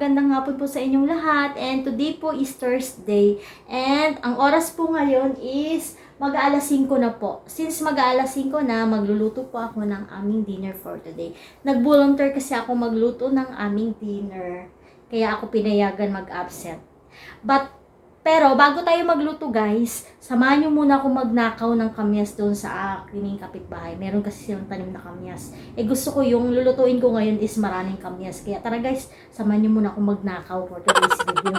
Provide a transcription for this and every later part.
magandang hapon po sa inyong lahat. And today po is Thursday. And ang oras po ngayon is mag-aalas 5 na po. Since mag-aalas 5 na, magluluto po ako ng aming dinner for today. Nag-volunteer kasi ako magluto ng aming dinner. Kaya ako pinayagan mag-absent. Pero bago tayo magluto guys, samahan nyo muna ako magnakaw ng kamyas doon sa aking kapitbahay. Meron kasi silang tanim na kamyas. Gusto ko yung lulutuin ko ngayon is maraming kamyas. Kaya tara guys, samahan nyo muna ako magnakaw for today's video.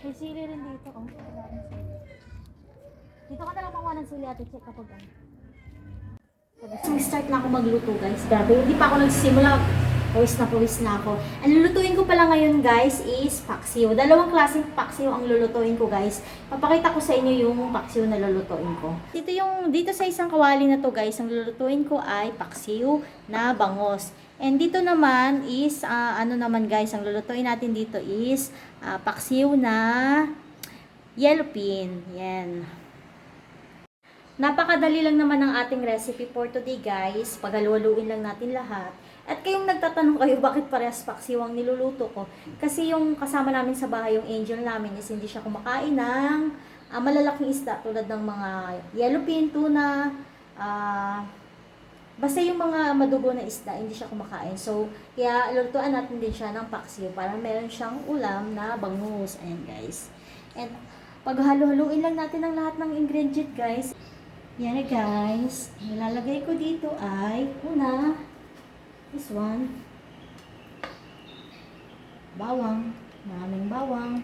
May sili rin dito. Oh, dito ka na lang makuha ng sili ate. Check kapag ano. Start na ako magluto guys. Grabe, hindi pa ako nagsisimula. Pawis na ako. Ang lulutuin ko pala ngayon guys is paksiw. Dalawang klaseng paksiw ang lulutuin ko guys. Papakita ko sa inyo yung paksiw na lulutuin ko. Dito sa isang kawali na to guys, ang lulutuin ko ay paksiw na bangos. And dito naman is, ano naman guys, ang lulutuin natin dito is paksiw na yellow pin. Yan. Napakadali lang naman ang ating recipe for today guys. Paghaluin lang natin lahat. At kayong nagtatanong kayo bakit parehas paksiw ang niluluto ko. Kasi yung kasama namin sa bahay, yung angel namin is hindi siya kumakain ng malalaking isda tulad ng mga yellowfin, tuna, basta yung mga madugo na isda, hindi siya kumakain. So, kaya lutuan natin din siya ng paksiw para meron siyang ulam na bangus. Ayan guys. And paghalo-haluin lang natin ang lahat ng ingredient guys. Yan guys. Nilalagay ko dito ay una, this one, bawang, maraming bawang.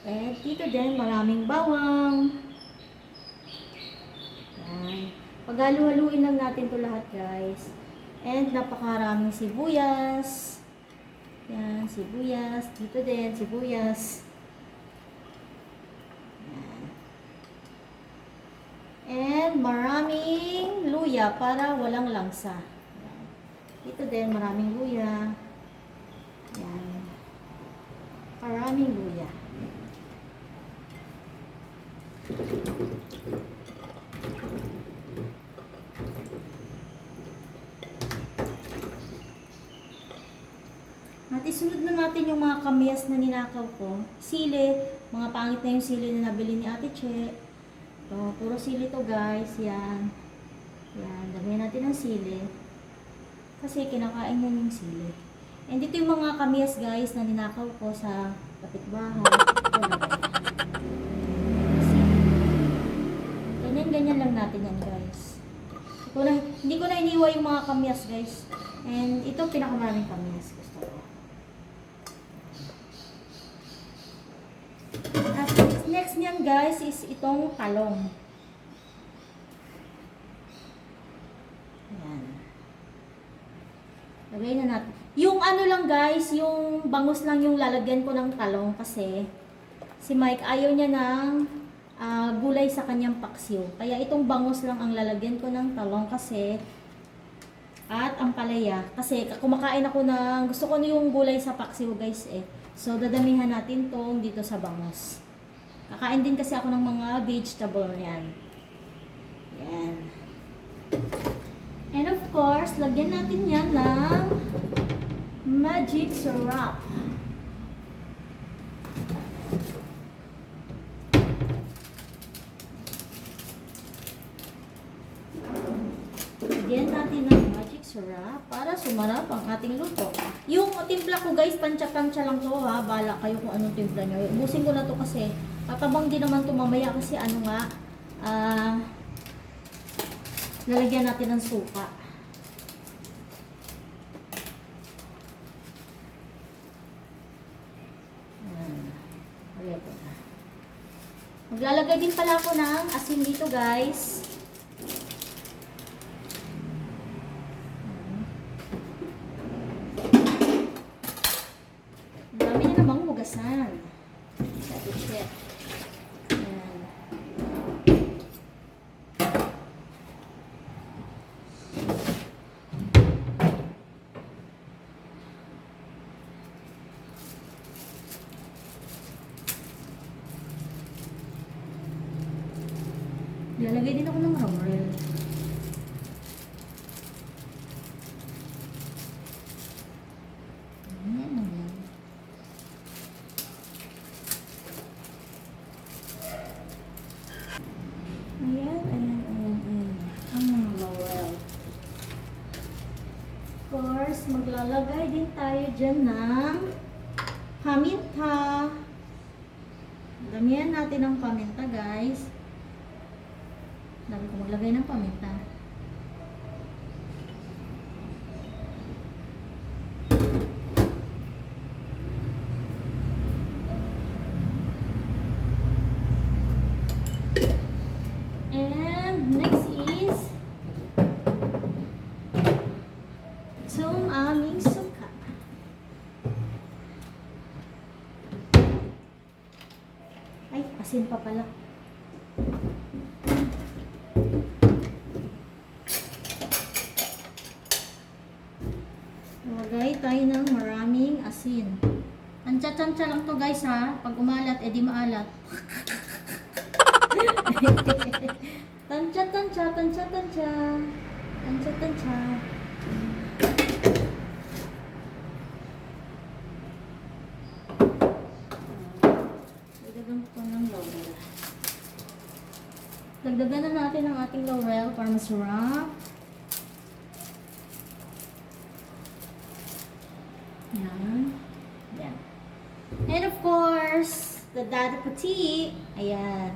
And dito din, maraming bawang. Yan. Paghalo-haluin lang natin to lahat guys. And napakaraming sibuyas. Yan, sibuyas. Dito din, sibuyas. Yan. And maraming luya para walang langsa. Dito din, maraming luya. Yan. Maraming luya. At isunod na natin yung mga kamyas na ninakaw ko. Sili. Mga pangit na yung sili na nabili ni Ate Che. So, puro sili to guys. Yan. Yan. Damihan natin ng sili. Kasi kinakain niya yung sili. And dito yung mga kamyas guys na ninakaw ko sa kapitbahay. Ganyan lang natin yan guys. Hindi ko na iniwa yung mga kamyas guys. And ito pinakamaraming kamyas. Gusto ko. At next niyan guys is itong talong. Ayan. Lagay na natin. Yung ano lang guys, yung bangus lang yung lalagyan ko ng talong kasi si Mike ayaw niya ng gulay sa kanyang paksiw. Kaya itong bangus lang ang lalagyan ko ng talong kasi at ang palaya. Kasi kumakain ako ng, gusto ko yung gulay sa paksiw guys eh. So dadamihan natin tong dito sa bangus. Kakain din kasi ako ng mga vegetable yan. Yan. And of course, lagyan natin yan ng magic syrup. Lagyan natin ng magic syrup para sumarap ang ating luto. Yung timpla ko guys, pansya-pansya lang to ha. Bala kayo kung anong timpla nyo. Ubusin ko na to kasi tatabang din naman to mamaya kasi ano nga, lalagyan natin ng suka. Maglalagay din pala ako ng asin dito guys. Dami na namang hugasan. Sabi chef. Ayan. Lalagay din ako ng roll. Ayan. Ang mga laurel. Of course, maglalagay din tayo dyan ng paminta. Damihan natin ang paminta guys. Dami ko maglagay ng paminta. And next is itong aming suka. Ay, asin pa pala. Lagay tayo ng maraming asin. Tansya-tansya lang to guys ha. Pag umalat, edi maalat. Tansya-tansya. Tansya-tansya. Dagdagan ko ng laurel. Dagdagan na natin ang ating laurel para masarap. Yan. Yan. And of course, the dada puti. Ayan.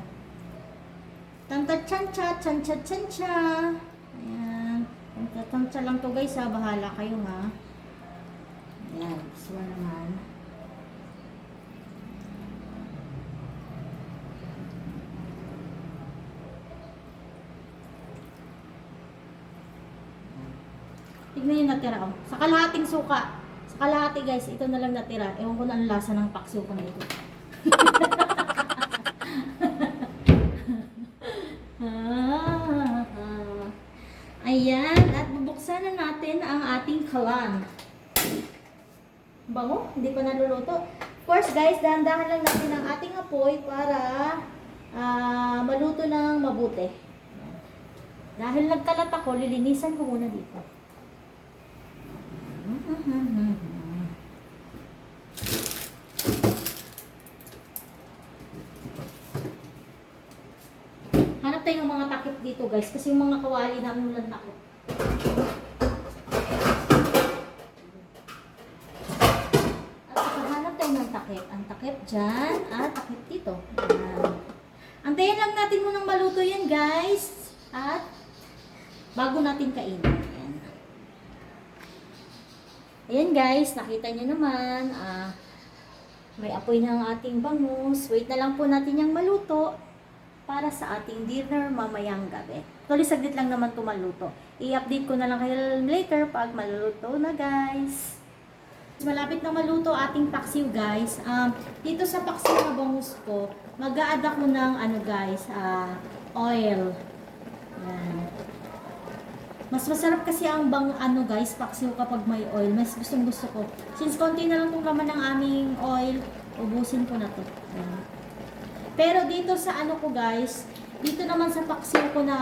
Tanta-chancha, chancha-chancha. Ayan. Tanta-chancha lang to guys ha. Bahala kayo ha. Ayan. Gusto naman. Tignan yung natira ko. Sa kalahating suka. Kalahati guys, ito na lang natira. Ewan ko na ang lasa ng paksiw ko na ito. Ayan, at bubuksan na natin ang ating kalan. Bango, hindi pa naluluto. Of course guys, dahan-dahan lang natin ang ating apoy para maluto ng mabuti. Dahil nagkalat ako, lilinisan ko muna dito. Hanap tayo ng mga takip dito guys kasi yung mga kawali namin walang takip. At hanap tayo ng takip. Ang takip dyan at takip dito. Antayin lang natin munang maluto yan guys. At bago natin kainin. Ayan guys, nakita nyo naman, may apoy na ang ating bangus. Wait na lang po natin yung maluto para sa ating dinner mamayang gabi. Tuloy saglit lang naman ito maluto. I-update ko na lang kayo later pag maluto na guys. Malapit na maluto ating paksiw guys. Dito sa paksiw na bangus ko, mag-a-add ako ng ano guys, oil. Ayan. Mas masarap kasi ang ano guys, paksiw kapag may oil. Mas gustong gusto ko. Since konti na lang itong laman ng aming oil, ubusin ko na to. Ayan. Pero dito sa ano ko guys, dito naman sa paksiw ko na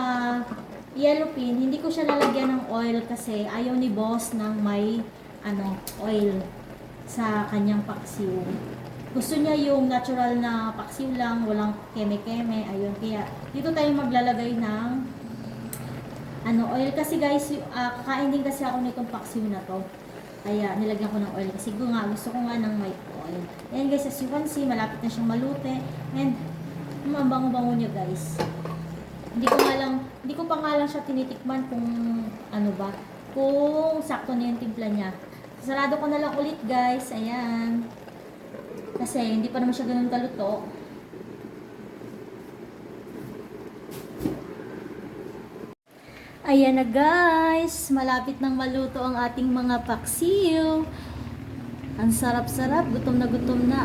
yellow pin, hindi ko siya lalagyan ng oil kasi ayaw ni boss ng may oil sa kanyang paksiw. Gusto niya yung natural na paksiw lang, walang keme-keme, ayun. Kaya dito tayo maglalagay ng oil kasi guys, kakain din kasi ako nitong paksiw na to. Kaya nilagyan ko ng oil kasi gusto ko nga ng may oil. Ayan guys, as you can see, malapit na siyang malute. And ang bango-bango niya guys. Hindi ko pa nga lang siya tinitikman kung kung sakto na yung timpla niya. Sarado ko na lang ulit guys, ayan. Kasi hindi pa naman siya ganun kaluto. Ayan na guys, malapit nang maluto ang ating mga paksiw. Ang sarap-sarap, gutom na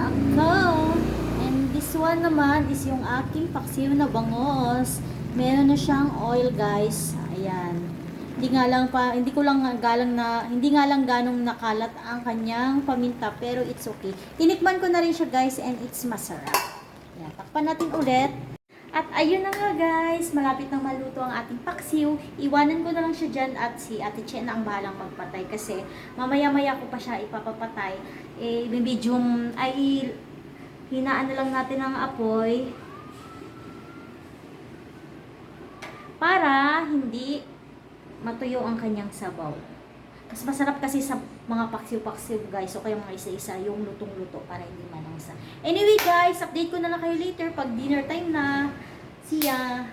ako. And this one naman is yung aking paksiw na bangos. Meron na siyang oil guys. Ayan. Hindi nga lang ganong nakalat ang kanyang paminta, pero it's okay. Tinikman ko na rin siya guys and it's masarap. Ayan, takpan natin ulit. At ayun na nga guys, malapit nang maluto ang ating paksiw. Iwanan ko na lang siya dyan at si Ate Chen ang bahalang magpatay kasi mamaya-maya ko pa siya ipapapatay. Medium ay hinaan na lang natin ang apoy para hindi matuyo ang kanyang sabaw. Mas masarap kasi sa mga paksiw-paksiw guys, o kaya mga isa-isa yung lutong-luto para hindi manangsa. Anyway guys, update ko na lang kayo later pag dinner time na. See ya!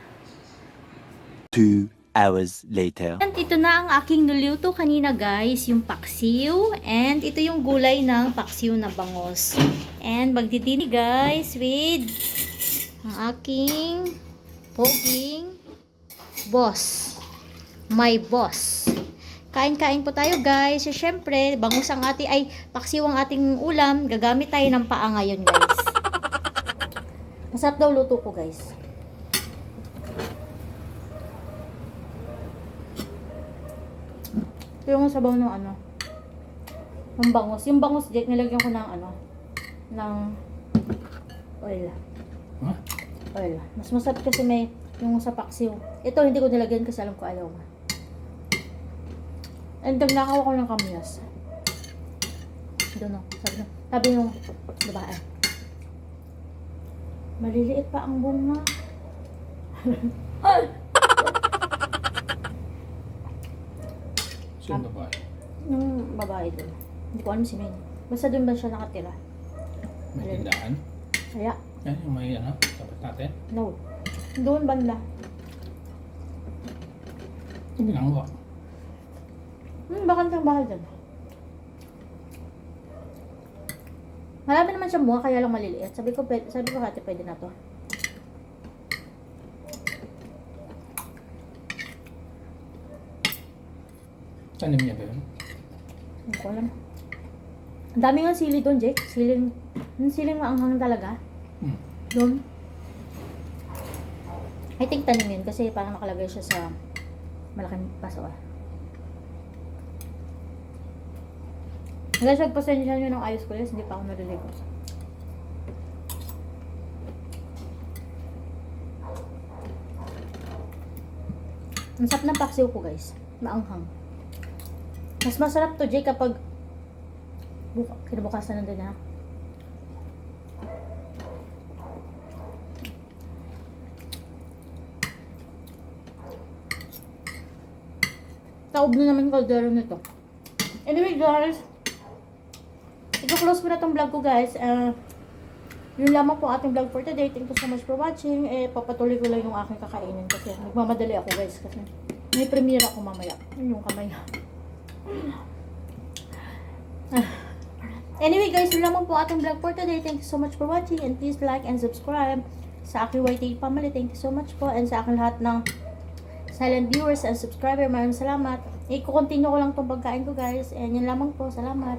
2 hours later. And ito na ang aking niluto kanina guys, yung paksiw. And ito yung gulay ng paksiw na bangos. And magdidini guys with ang aking poging boss. My boss. Kain-kain po tayo guys. So, syempre, bangus ang paksiw ang ating ulam. Gagamit tayo ng paa ngayon guys. Masarap daw luto ko guys. Ito yung sabaw ng ng bangus. Yung bangus, nilagyan ko ng ng oil. Huh? Oil. Mas masarap kasi may yung sa paksiw. Ito hindi ko nilagyan kasi alam ko ayaw mo. And nagnakaw ako ng kamyas. Doon o. Sabi nung babae. Maliliit pa ang bunga. Sino babae? Yung babae doon. Hindi ko alam sino yun. Basta doon ba siya nakatira? May tindahan? Kaya, Yan yung may tapat natin. no. Doon banda. Ito binanggo. Bakantang bahay doon. Marami naman siyang bunga, kaya lang maliliit. Sabi ko ate, pwede na to. Tanim niya ba yun? Hindi ko alam. Ang dami nga sili doon, Jake. Siling maanghang talaga. Doon. I think tanim yun kasi parang nakalagay siya sa malaking paso. Guys, nagpasensya nyo ng ayos ko guys. Hindi pa ako naliligo. Ang sarap ng paksiw ko guys. Maanghang. Mas masarap to, Jay, kapag kinabukasan nandun na. Taob na naman yung kaldero nito. Anyway guys, i-close ko na tong vlog ko guys. Yun lamang po ating vlog for today. Thank you so much for watching. Papatuloy ko lang yung aking kakainin kasi nagmamadali ako guys kasi may premiere ako mamaya. Yun yung kamay. Anyway guys, yun lamang po ating vlog for today. Thank you so much for watching and please like and subscribe sa aking YT family. Thank you so much po and sa aking lahat ng silent viewers and subscriber. Maraming salamat. I-continue ko lang tong pagkain ko guys and yun lamang po. Salamat.